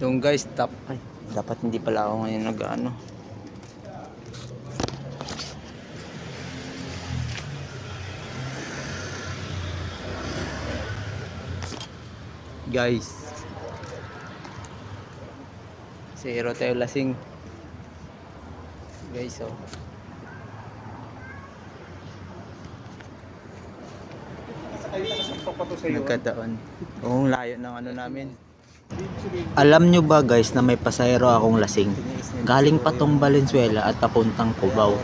Yung guys, ay, dapat hindi pala ako ngayon nag-ano. Guys, zero tayo lasing. Guys, oh. Nagkataon. Oo, layo ng ano namin. Alam nyo ba guys na may pasahero akong lasing? Galing pa tong Valenzuela at papuntang Cubao.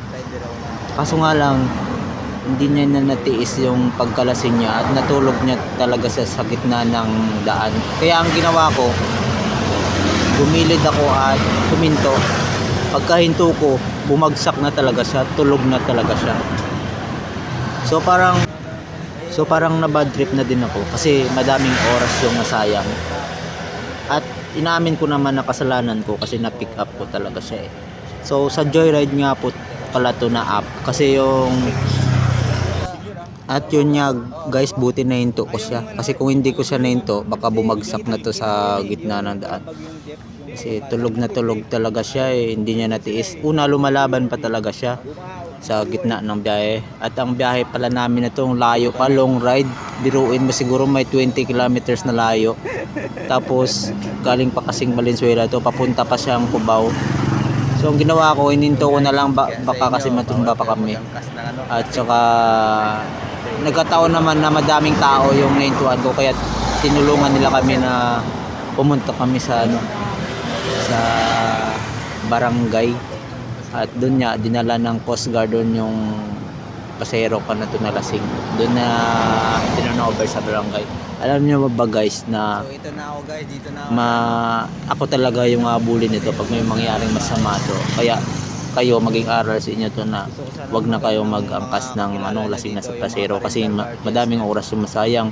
Kaso nga lang, hindi niya na natiis yung pagkalasing niya at natulog niya talaga sa gitna ng daan. Kaya ang ginawa ko, bumilid ako at huminto. Pagkahinto ko, bumagsak na talaga siya, tulog na talaga siya. So parang na bad trip na din ako kasi madaming oras yung nasayang. At inamin ko naman na kasalanan ko kasi na-pick up ko talaga siya eh. So sa Joyride nga po pala to na app kasi yung at yun nga guys, buti na hinto ko siya kasi kung hindi ko siya nahinto baka bumagsak na to sa gitna ng daan. Kasi tulog na tulog talaga siya eh, hindi niya natiis. Una lumalaban pa talaga siya sa gitna ng biyahe. At ang biyahe pala namin na itong layo pa, long ride. Biruin mo siguro may 20 kilometers na layo. Tapos galing pa kasing Valenzuela to, papunta pa siyang Cubao. So ang ginawa ko, ininto ko na lang baka kasi matumba pa kami. At saka nagkataon naman na madaming tao yung naintuan ko kaya tinulungan nila kami na pumunta kami sa sa barangay. At doon niya dinala ng Coast Guard doon yung pasahero ko na nalasing. Doon na over sa barangay. Alam niyo ba guys na So ito na ako guys, dito na ako. ako talaga yung abulin nito pag may mangyaring masama to. Kaya kayo maging aral sa inyo to na wag na kayo mag-angkas ng lasing na sa pasahero kasi madaming oras yung masayang.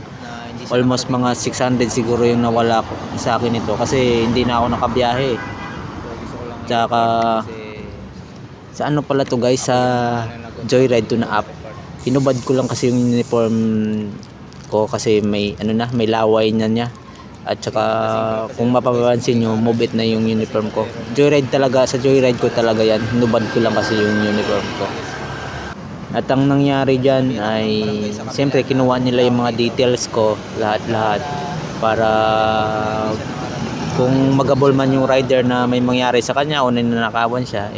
Almost mga 600 siguro yung nawala ko sa akin ito kasi hindi na ako nakabiyahe. Tsaka sa ano pala to guys, sa Joyride to na app. Pinubad ko lang kasi yung uniform ko kasi may may laway na niya. At saka kung mapapansin nyo, move it na yung uniform ko. Joyride talaga, sa Joyride ko talaga yan. Hinubad ko lang kasi yung uniform ko. At ang nangyari dyan ay siyempre kinuha nila yung mga details ko, lahat-lahat, para kung magabol man yung rider na may mangyari sa kanya o ninanakawan siya,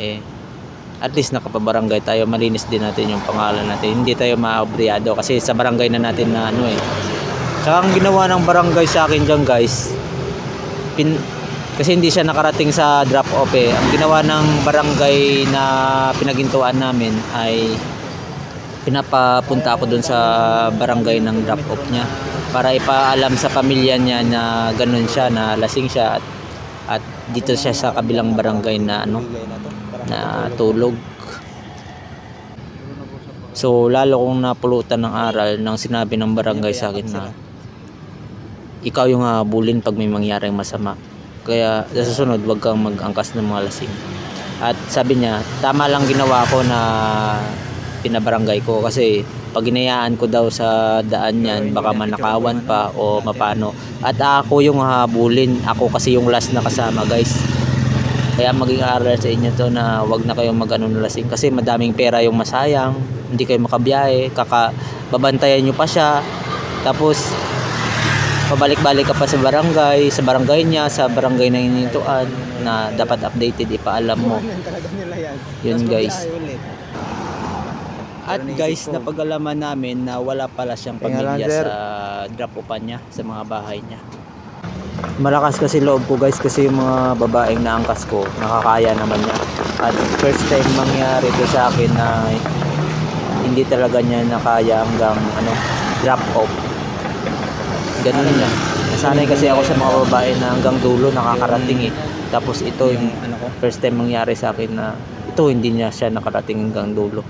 at least nakapabarangay tayo, malinis din natin yung pangalan natin, hindi tayo maabriyado kasi sa barangay na natin na Tsaka ang ginawa ng barangay sa akin dyan guys, kasi hindi siya nakarating sa drop off ang ginawa ng barangay na pinagintuan namin ay pinapapunta ako dun sa barangay ng drop off niya para ipaalam sa pamilya niya na ganun siya, na lasing siya at dito siya sa kabilang barangay na na tulog. So lalo kong napulutan ng aral nang sinabi ng barangay sa akin na ikaw yung habulin pag may mangyaring masama, kaya sa susunod wag kang mag-angkas ng mga lasing. At sabi niya tama lang ginawa ko na pinabarangay ko kasi pag ginayaan ko daw sa daan yan baka manakawan pa o mapano, at ako yung habulin, ako kasi yung last na kasama guys. Kaya maging aral sa inyo to na wag na kayong lasing kasi madaming pera yung masayang, hindi kayo makabiyahe, babantayan nyo pa siya, tapos pabalik-balik ka pa sa barangay niya, sa barangay na inintuan na dapat updated, ipaalam mo. Yun guys. At guys, napag-alaman namin na wala pala siyang pamilya sa drop-offan niya, sa mga bahay niya. Malakas kasi loob ko guys kasi yung mga babaeng naangkas ko nakakaya naman niya. At first time mangyari to sa akin na hindi talaga niya nakaya hanggang drop off. Ganun niya. Nasanay kasi ako sa mga babae na hanggang dulo nakakarating Tapos ito yung first time mangyari sa akin na ito hindi niya siya nakarating hanggang dulo.